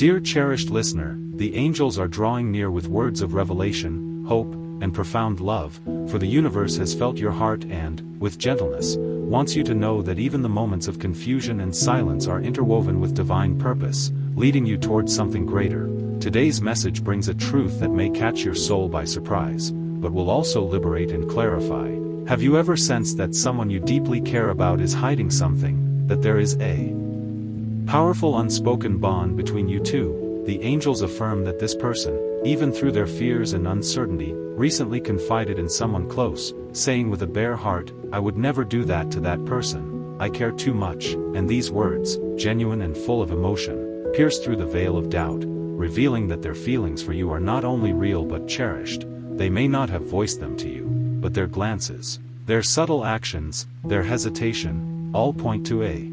Dear cherished listener, the angels are drawing near with words of revelation, hope, and profound love, for the universe has felt your heart and, with gentleness, wants you to know that even the moments of confusion and silence are interwoven with divine purpose, leading you towards something greater. Today's message brings a truth that may catch your soul by surprise, but will also liberate and clarify. Have you ever sensed that someone you deeply care about is hiding something, that there is a powerful unspoken bond between you two? The angels affirm that this person, even through their fears and uncertainty, recently confided in someone close, saying with a bare heart, "I would never do that to that person. I care too much." And these words, genuine and full of emotion, pierce through the veil of doubt, revealing that their feelings for you are not only real but cherished. They may not have voiced them to you, but their glances, their subtle actions, their hesitation, all point to a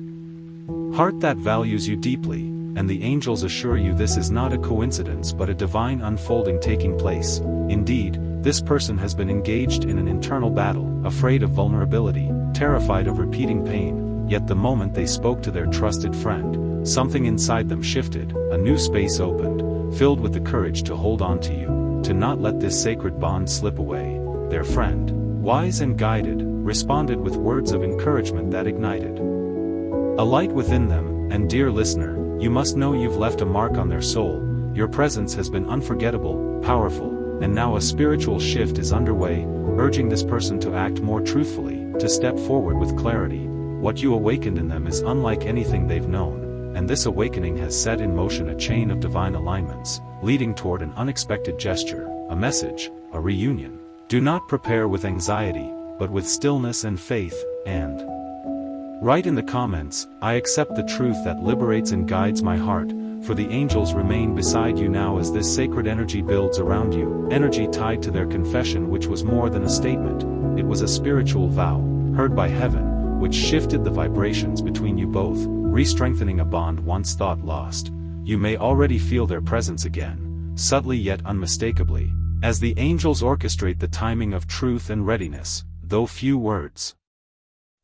heart that values you deeply, and the angels assure you this is not a coincidence but a divine unfolding taking place. Indeed, this person has been engaged in an internal battle, afraid of vulnerability, terrified of repeating pain, yet the moment they spoke to their trusted friend, something inside them shifted, a new space opened, filled with the courage to hold on to you, to not let this sacred bond slip away. Their friend, wise and guided, responded with words of encouragement that ignited a light within them. And dear listener, you must know you've left a mark on their soul. Your presence has been unforgettable, powerful, and now a spiritual shift is underway, urging this person to act more truthfully, to step forward with clarity. What you awakened in them is unlike anything they've known, and this awakening has set in motion a chain of divine alignments, leading toward an unexpected gesture, a message, a reunion. Do not prepare with anxiety, but with stillness and faith, and write in the comments, "I accept the truth that liberates and guides my heart," for the angels remain beside you now as this sacred energy builds around you, energy tied to their confession, which was more than a statement. It was a spiritual vow, heard by heaven, which shifted the vibrations between you both, re-strengthening a bond once thought lost. You may already feel their presence again, subtly yet unmistakably, as the angels orchestrate the timing of truth and readiness. Though few words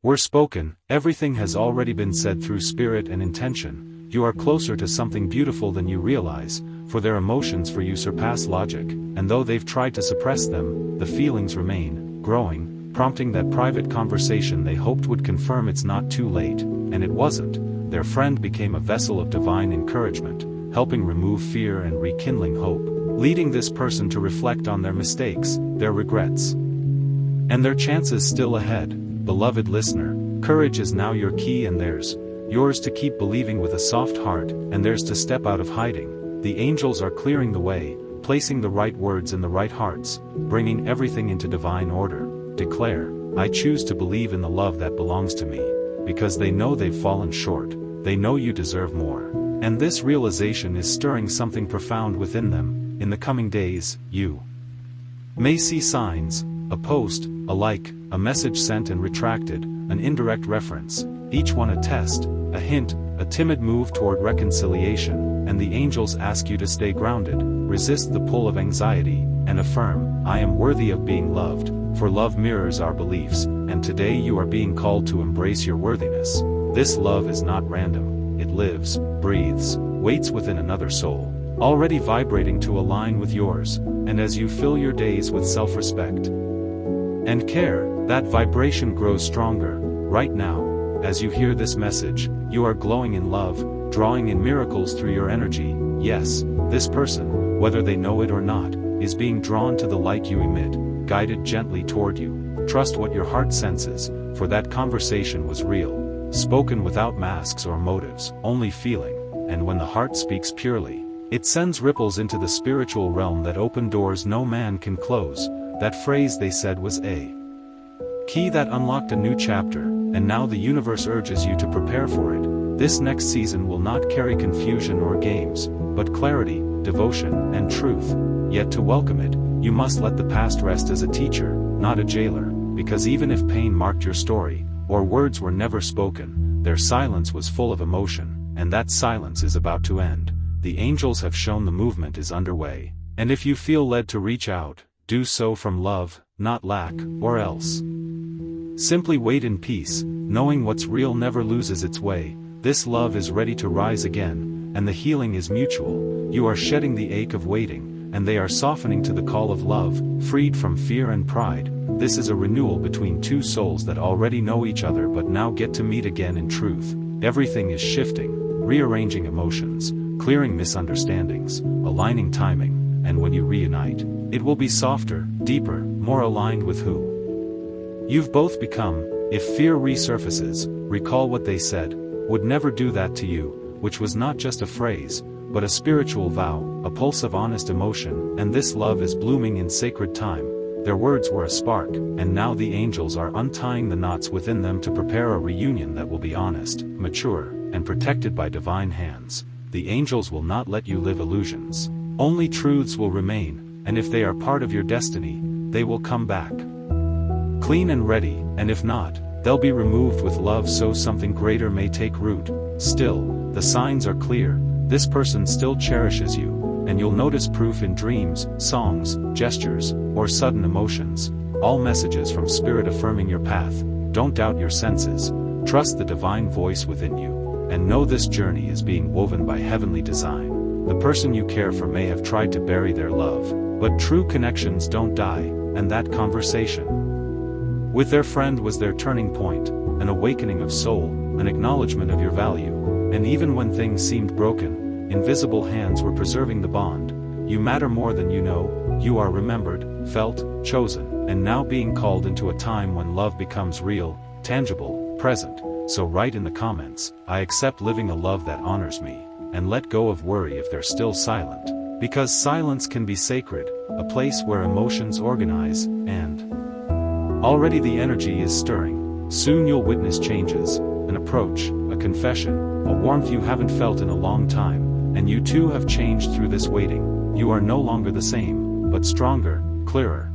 were spoken, everything has already been said through spirit and intention. You are closer to something beautiful than you realize, for their emotions for you surpass logic, and though they've tried to suppress them, the feelings remain, growing, prompting that private conversation they hoped would confirm it's not too late, and it wasn't. Their friend became a vessel of divine encouragement, helping remove fear and rekindling hope, leading this person to reflect on their mistakes, their regrets, and their chances still ahead. Beloved listener, courage is now your key and theirs. Yours to keep believing with a soft heart, and theirs to step out of hiding. The angels are clearing the way, placing the right words in the right hearts, bringing everything into divine order. Declare, "I choose to believe in the love that belongs to me," because they know they've fallen short, they know you deserve more. And this realization is stirring something profound within them. In the coming days, you may see signs, a post, a like, a message sent and retracted, an indirect reference, each one a test, a hint, a timid move toward reconciliation, and the angels ask you to stay grounded, resist the pull of anxiety, and affirm, "I am worthy of being loved," for love mirrors our beliefs, and today you are being called to embrace your worthiness. This love is not random, it lives, breathes, waits within another soul, already vibrating to align with yours, and as you fill your days with self-respect and care, that vibration grows stronger. Right now, as you hear this message, you are glowing in love, drawing in miracles through your energy. Yes, this person, whether they know it or not, is being drawn to the light you emit, guided gently toward you. Trust what your heart senses, for that conversation was real, spoken without masks or motives, only feeling, and when the heart speaks purely, it sends ripples into the spiritual realm that open doors no man can close. That phrase they said was a key that unlocked a new chapter, and now the universe urges you to prepare for it. This next season will not carry confusion or games, but clarity, devotion, and truth. Yet to welcome it, you must let the past rest as a teacher, not a jailer, because even if pain marked your story, or words were never spoken, their silence was full of emotion, and that silence is about to end. The angels have shown the movement is underway, and if you feel led to reach out, do so from love, not lack, or else simply wait in peace, knowing what's real never loses its way. This love is ready to rise again, and the healing is mutual. You are shedding the ache of waiting, and they are softening to the call of love, freed from fear and pride. This is a renewal between two souls that already know each other but now get to meet again in truth. Everything is shifting, rearranging emotions, clearing misunderstandings, aligning timing, and when you reunite, it will be softer, deeper, more aligned with who you've both become. If fear resurfaces, recall what they said, would never do that to you, which was not just a phrase, but a spiritual vow, a pulse of honest emotion, and this love is blooming in sacred time. Their words were a spark, and now the angels are untying the knots within them to prepare a reunion that will be honest, mature, and protected by divine hands. The angels will not let you live illusions. Only truths will remain, and if they are part of your destiny, they will come back clean and ready, and if not, they'll be removed with love so something greater may take root. Still, the signs are clear, this person still cherishes you, and you'll notice proof in dreams, songs, gestures, or sudden emotions. All messages from Spirit affirming your path. Don't doubt your senses, trust the divine voice within you, and know this journey is being woven by heavenly design. The person you care for may have tried to bury their love, but true connections don't die, and that conversation with their friend was their turning point, an awakening of soul, an acknowledgement of your value, and even when things seemed broken, invisible hands were preserving the bond. You matter more than you know, you are remembered, felt, chosen, and now being called into a time when love becomes real, tangible, present. So write in the comments, I accept living a love that honors me, and let go of worry if they're still silent. Because silence can be sacred, a place where emotions organize, and already the energy is stirring. Soon you'll witness changes, an approach, a confession, a warmth you haven't felt in a long time, and you too have changed through this waiting. You are no longer the same, but stronger, clearer,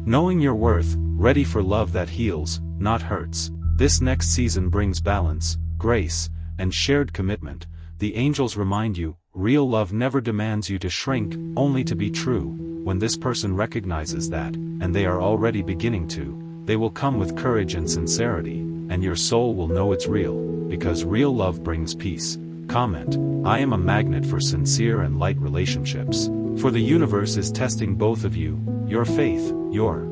knowing your worth, ready for love that heals, not hurts. This next season brings balance, grace, and shared commitment. The angels remind you, real love never demands you to shrink, only to be true. When this person recognizes that, and they are already beginning to, they will come with courage and sincerity, and your soul will know it's real, because real love brings peace. Comment, I am a magnet for sincere and light relationships. For the universe is testing both of you, your faith, your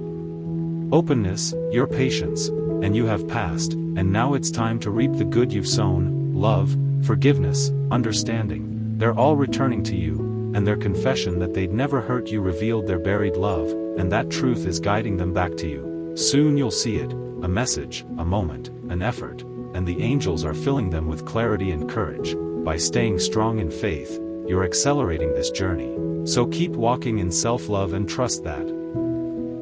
openness, your patience, and you have passed, and now it's time to reap the good you've sown. Love, forgiveness, understanding, they're all returning to you, and their confession that they'd never hurt you revealed their buried love, and that truth is guiding them back to you. Soon you'll see it, a message, a moment, an effort, and the angels are filling them with clarity and courage. By staying strong in faith, you're accelerating this journey. So keep walking in self-love and trust that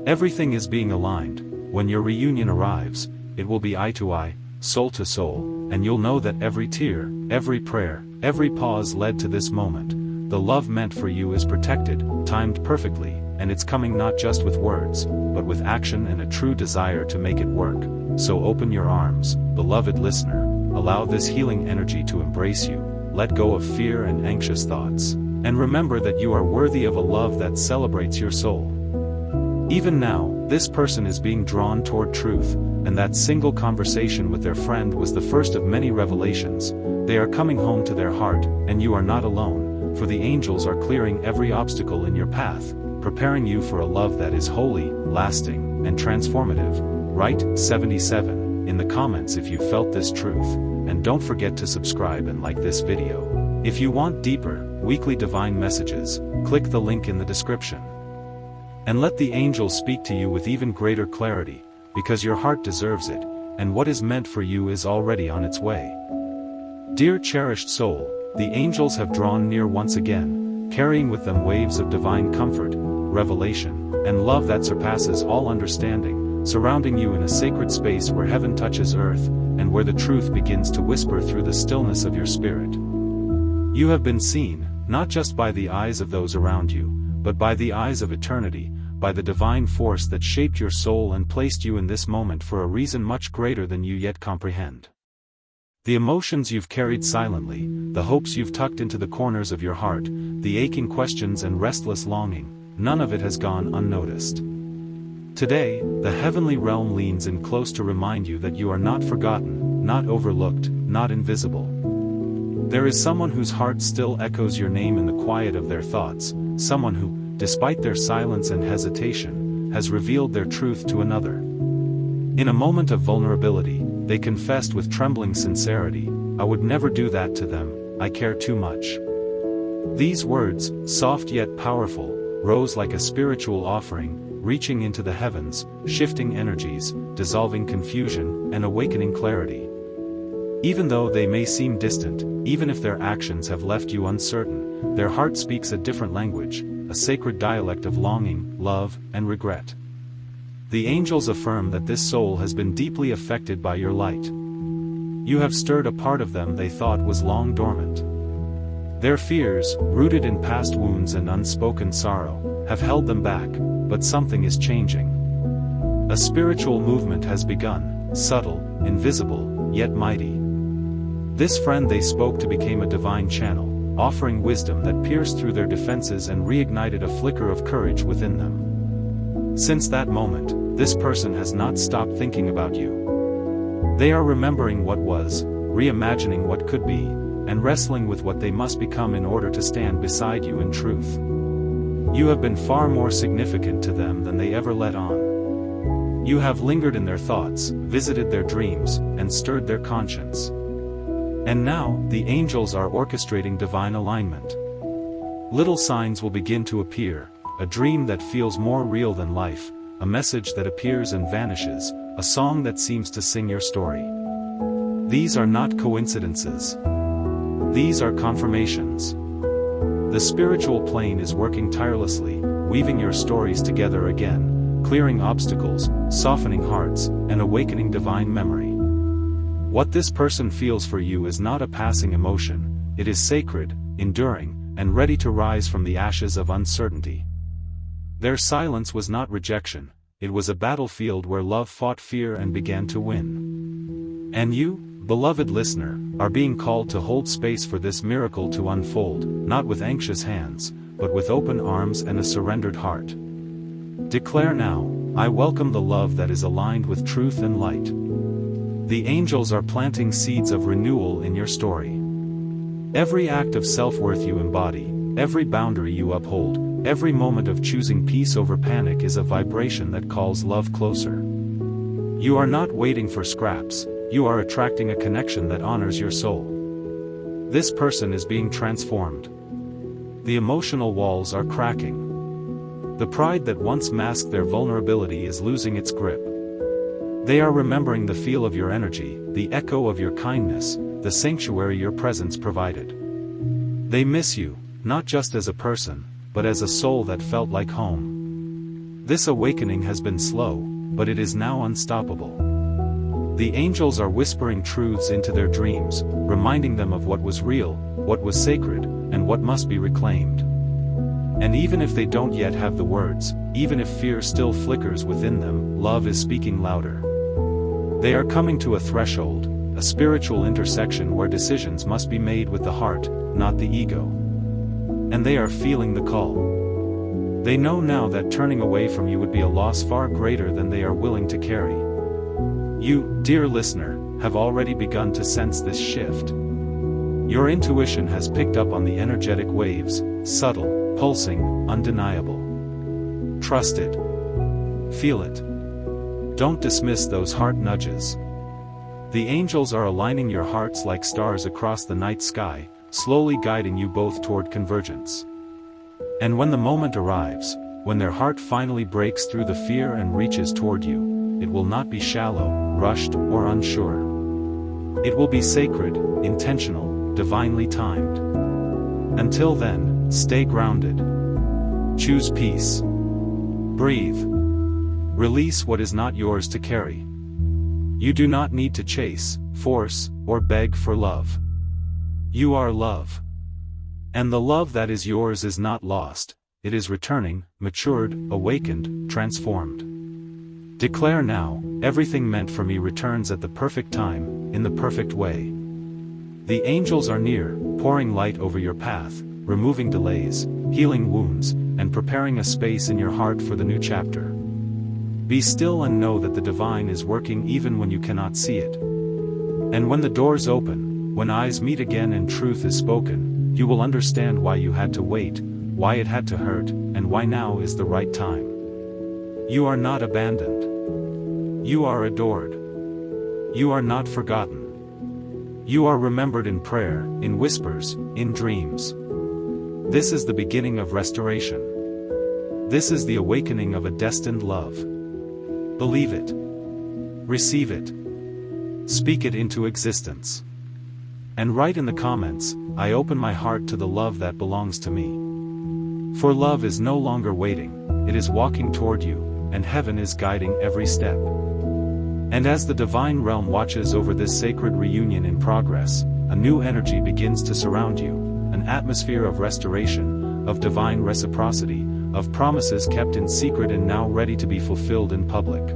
everything is being aligned. When your reunion arrives, it will be eye to eye, soul to soul, and you'll know that every tear, every prayer, every pause led to this moment. The love meant for you is protected, timed perfectly, and it's coming not just with words, but with action and a true desire to make it work. So open your arms, beloved listener, allow this healing energy to embrace you, let go of fear and anxious thoughts, and remember that you are worthy of a love that celebrates your soul. Even now, this person is being drawn toward truth, and that single conversation with their friend was the first of many revelations. They are coming home to their heart, and you are not alone. For the angels are clearing every obstacle in your path, preparing you for a love that is holy, lasting, and transformative. Write 77 in the comments if you felt this truth, and don't forget to subscribe and like this video. If you want deeper, weekly divine messages, click the link in the description. And let the angels speak to you with even greater clarity, because your heart deserves it, and what is meant for you is already on its way. Dear cherished soul, the angels have drawn near once again, carrying with them waves of divine comfort, revelation, and love that surpasses all understanding, surrounding you in a sacred space where heaven touches earth, and where the truth begins to whisper through the stillness of your spirit. You have been seen, not just by the eyes of those around you, but by the eyes of eternity, by the divine force that shaped your soul and placed you in this moment for a reason much greater than you yet comprehend. The emotions you've carried silently, the hopes you've tucked into the corners of your heart, the aching questions and restless longing, none of it has gone unnoticed. Today, the heavenly realm leans in close to remind you that you are not forgotten, not overlooked, not invisible. There is someone whose heart still echoes your name in the quiet of their thoughts, someone who, despite their silence and hesitation, has revealed their truth to another. In a moment of vulnerability, they confessed with trembling sincerity, "I would never do that to them, I care too much." These words, soft yet powerful, rose like a spiritual offering, reaching into the heavens, shifting energies, dissolving confusion, and awakening clarity. Even though they may seem distant, even if their actions have left you uncertain, their heart speaks a different language, a sacred dialect of longing, love, and regret. The angels affirm that this soul has been deeply affected by your light. You have stirred a part of them they thought was long dormant. Their fears, rooted in past wounds and unspoken sorrow, have held them back, but something is changing. A spiritual movement has begun, subtle, invisible, yet mighty. This friend they spoke to became a divine channel, offering wisdom that pierced through their defenses and reignited a flicker of courage within them. Since that moment, this person has not stopped thinking about you. They are remembering what was, reimagining what could be, and wrestling with what they must become in order to stand beside you in truth. You have been far more significant to them than they ever let on. You have lingered in their thoughts, visited their dreams, and stirred their conscience. And now, the angels are orchestrating divine alignment. Little signs will begin to appear, a dream that feels more real than life, a message that appears and vanishes, a song that seems to sing your story. These are not coincidences. These are confirmations. The spiritual plane is working tirelessly, weaving your stories together again, clearing obstacles, softening hearts, and awakening divine memory. What this person feels for you is not a passing emotion, it is sacred, enduring, and ready to rise from the ashes of uncertainty. Their silence was not rejection, it was a battlefield where love fought fear and began to win. And you, beloved listener, are being called to hold space for this miracle to unfold, not with anxious hands, but with open arms and a surrendered heart. Declare now, "I welcome the love that is aligned with truth and light." The angels are planting seeds of renewal in your story. Every act of self-worth you embody, every boundary you uphold, every moment of choosing peace over panic is a vibration that calls love closer. You are not waiting for scraps, you are attracting a connection that honors your soul. This person is being transformed. The emotional walls are cracking. The pride that once masked their vulnerability is losing its grip. They are remembering the feel of your energy, the echo of your kindness, the sanctuary your presence provided. They miss you, not just as a person, but as a soul that felt like home. This awakening has been slow, but it is now unstoppable. The angels are whispering truths into their dreams, reminding them of what was real, what was sacred, and what must be reclaimed. And even if they don't yet have the words, even if fear still flickers within them, love is speaking louder. They are coming to a threshold, a spiritual intersection where decisions must be made with the heart, not the ego. And they are feeling the call. They know now that turning away from you would be a loss far greater than they are willing to carry. You, dear listener, have already begun to sense this shift. Your intuition has picked up on the energetic waves, subtle, pulsing, undeniable. Trust it. Feel it. Don't dismiss those heart nudges. The angels are aligning your hearts like stars across the night sky, slowly guiding you both toward convergence. And when the moment arrives, when their heart finally breaks through the fear and reaches toward you, it will not be shallow, rushed, or unsure. It will be sacred, intentional, divinely timed. Until then, stay grounded. Choose peace. Breathe. Release what is not yours to carry. You do not need to chase, force, or beg for love. You are love. And the love that is yours is not lost, it is returning, matured, awakened, transformed. Declare now, everything meant for me returns at the perfect time, in the perfect way. The angels are near, pouring light over your path, removing delays, healing wounds, and preparing a space in your heart for the new chapter. Be still and know that the divine is working even when you cannot see it. And when the doors open, when eyes meet again and truth is spoken, you will understand why you had to wait, why it had to hurt, and why now is the right time. You are not abandoned. You are adored. You are not forgotten. You are remembered in prayer, in whispers, in dreams. This is the beginning of restoration. This is the awakening of a destined love. Believe it. Receive it. Speak it into existence. And write in the comments, I open my heart to the love that belongs to me. For love is no longer waiting, it is walking toward you, and heaven is guiding every step. And as the divine realm watches over this sacred reunion in progress, a new energy begins to surround you, an atmosphere of restoration, of divine reciprocity, of promises kept in secret and now ready to be fulfilled in public.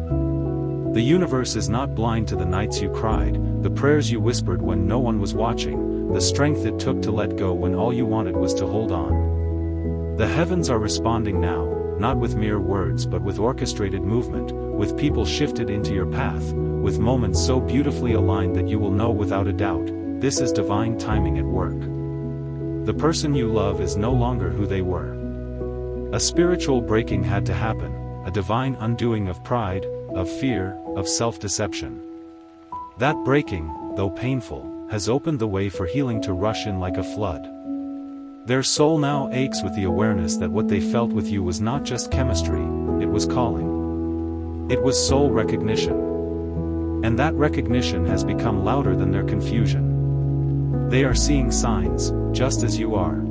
The universe is not blind to the nights you cried, the prayers you whispered when no one was watching, the strength it took to let go when all you wanted was to hold on. The heavens are responding now, not with mere words but with orchestrated movement, with people shifted into your path, with moments so beautifully aligned that you will know without a doubt, this is divine timing at work. The person you love is no longer who they were. A spiritual breaking had to happen, a divine undoing of pride, of fear, of self-deception. That breaking, though painful, has opened the way for healing to rush in like a flood. Their soul now aches with the awareness that what they felt with you was not just chemistry, it was calling. It was soul recognition. And that recognition has become louder than their confusion. They are seeing signs, just as you are.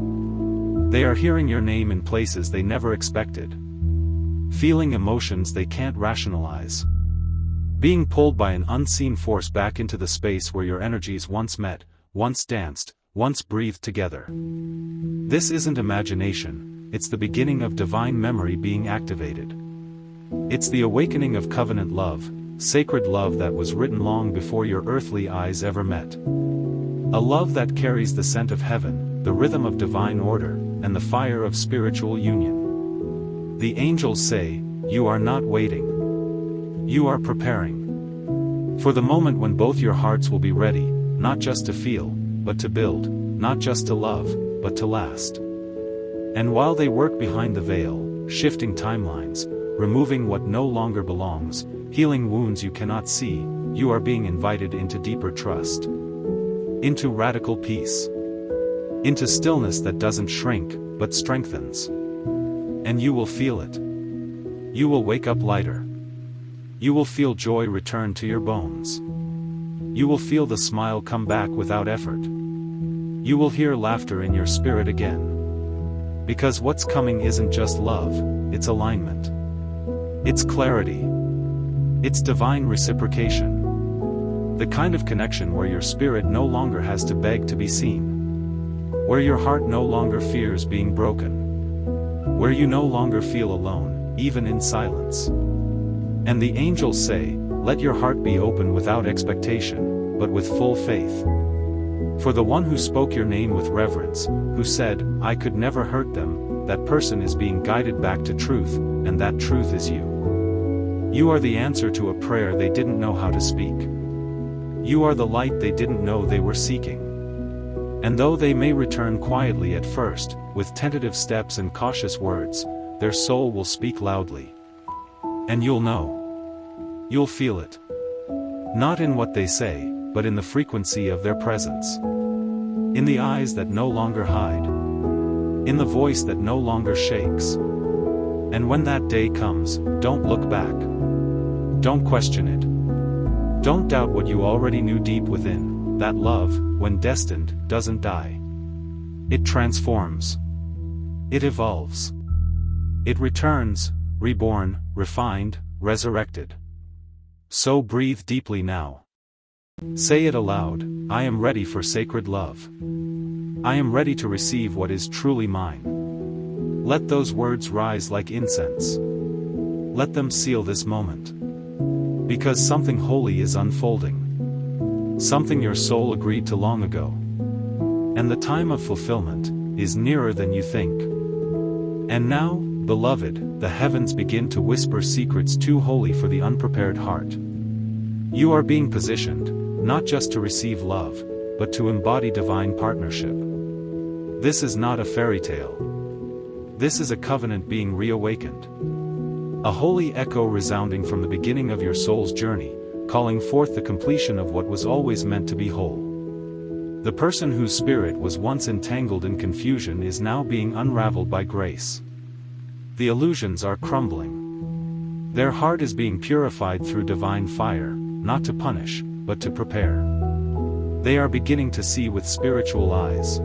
They are hearing your name in places they never expected. Feeling emotions they can't rationalize. Being pulled by an unseen force back into the space where your energies once met, once danced, once breathed together. This isn't imagination, it's the beginning of divine memory being activated. It's the awakening of covenant love, sacred love that was written long before your earthly eyes ever met. A love that carries the scent of heaven, the rhythm of divine order, and the fire of spiritual union. The angels say, you are not waiting. You are preparing. For the moment when both your hearts will be ready, not just to feel, but to build, not just to love, but to last. And while they work behind the veil, shifting timelines, removing what no longer belongs, healing wounds you cannot see, you are being invited into deeper trust. Into radical peace. Into stillness that doesn't shrink, but strengthens. And you will feel it. You will wake up lighter. You will feel joy return to your bones. You will feel the smile come back without effort. You will hear laughter in your spirit again. Because what's coming isn't just love, it's alignment. It's clarity. It's divine reciprocation. The kind of connection where your spirit no longer has to beg to be seen. Where your heart no longer fears being broken. Where you no longer feel alone, even in silence. And the angels say, let your heart be open without expectation, but with full faith. For the one who spoke your name with reverence, who said, I could never hurt them, that person is being guided back to truth, and that truth is you. You are the answer to a prayer they didn't know how to speak. You are the light they didn't know they were seeking. And though they may return quietly at first, with tentative steps and cautious words, their soul will speak loudly. And you'll know. You'll feel it. Not in what they say, but in the frequency of their presence. In the eyes that no longer hide. In the voice that no longer shakes. And when that day comes, don't look back. Don't question it. Don't doubt what you already knew deep within, that love, when destined, doesn't die. It transforms. It evolves. It returns, reborn, refined, resurrected. So breathe deeply now. Say it aloud, I am ready for sacred love. I am ready to receive what is truly mine. Let those words rise like incense. Let them seal this moment. Because something holy is unfolding. Something your soul agreed to long ago. And the time of fulfillment is nearer than you think. And now, beloved, the heavens begin to whisper secrets too holy for the unprepared heart. You are being positioned, not just to receive love, but to embody divine partnership. This is not a fairy tale. This is a covenant being reawakened. A holy echo resounding from the beginning of your soul's journey, calling forth the completion of what was always meant to be whole. The person whose spirit was once entangled in confusion is now being unraveled by grace. The illusions are crumbling. Their heart is being purified through divine fire, not to punish, but to prepare. They are beginning to see with spiritual eyes.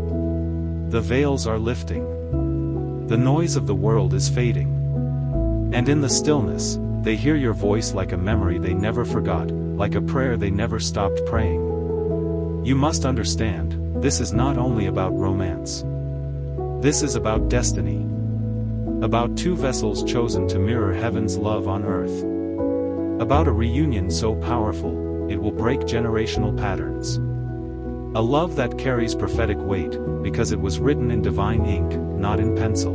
The veils are lifting. The noise of the world is fading. And in the stillness, they hear your voice like a memory they never forgot, like a prayer they never stopped praying. You must understand, this is not only about romance. This is about destiny. About two vessels chosen to mirror heaven's love on earth. About a reunion so powerful, it will break generational patterns. A love that carries prophetic weight, because it was written in divine ink, not in pencil.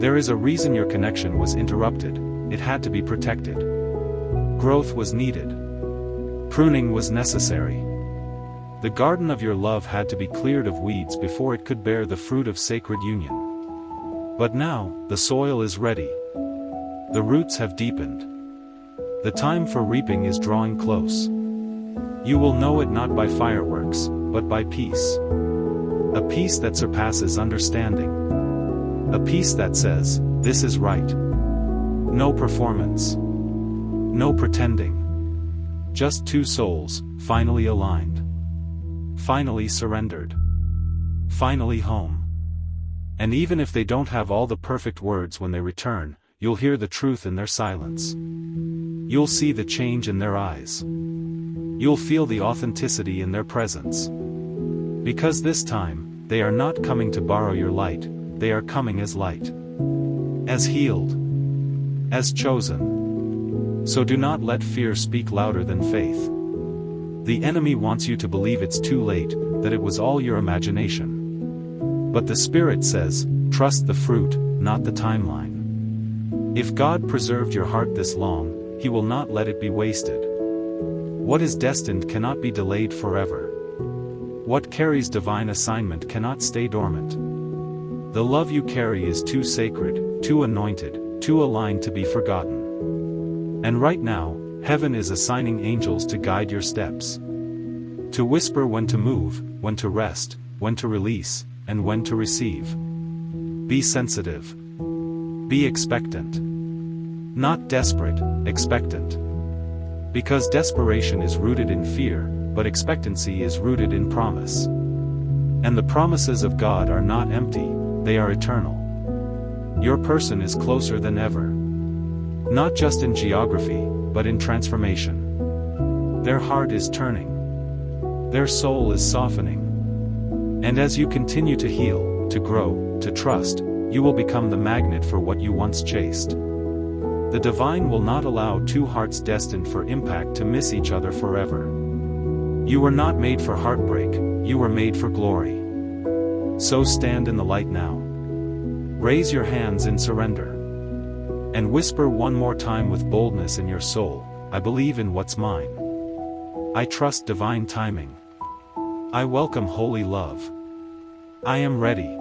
There is a reason your connection was interrupted, it had to be protected. Growth was needed. Pruning was necessary. The garden of your love had to be cleared of weeds before it could bear the fruit of sacred union. But now, the soil is ready. The roots have deepened. The time for reaping is drawing close. You will know it not by fireworks, but by peace. A peace that surpasses understanding. A peace that says, this is right. No performance. No pretending. Just two souls, finally aligned. Finally surrendered. Finally home. And even if they don't have all the perfect words when they return, you'll hear the truth in their silence. You'll see the change in their eyes. You'll feel the authenticity in their presence. Because this time, they are not coming to borrow your light, they are coming as light. As healed. As chosen. So do not let fear speak louder than faith. The enemy wants you to believe it's too late, that it was all your imagination. But the Spirit says, trust the fruit, not the timeline. If God preserved your heart this long, He will not let it be wasted. What is destined cannot be delayed forever. What carries divine assignment cannot stay dormant. The love you carry is too sacred, too anointed, too aligned to be forgotten. And right now, heaven is assigning angels to guide your steps. To whisper when to move, when to rest, when to release, and when to receive. Be sensitive. Be expectant. Not desperate, expectant. Because desperation is rooted in fear, but expectancy is rooted in promise. And the promises of God are not empty, they are eternal. Your person is closer than ever. Not just in geography, but in transformation. Their heart is turning. Their soul is softening. And as you continue to heal, to grow, to trust, you will become the magnet for what you once chased. The divine will not allow two hearts destined for impact to miss each other forever. You were not made for heartbreak, you were made for glory. So stand in the light now. Raise your hands in surrender. And whisper one more time with boldness in your soul, I believe in what's mine. I trust divine timing. I welcome holy love. I am ready.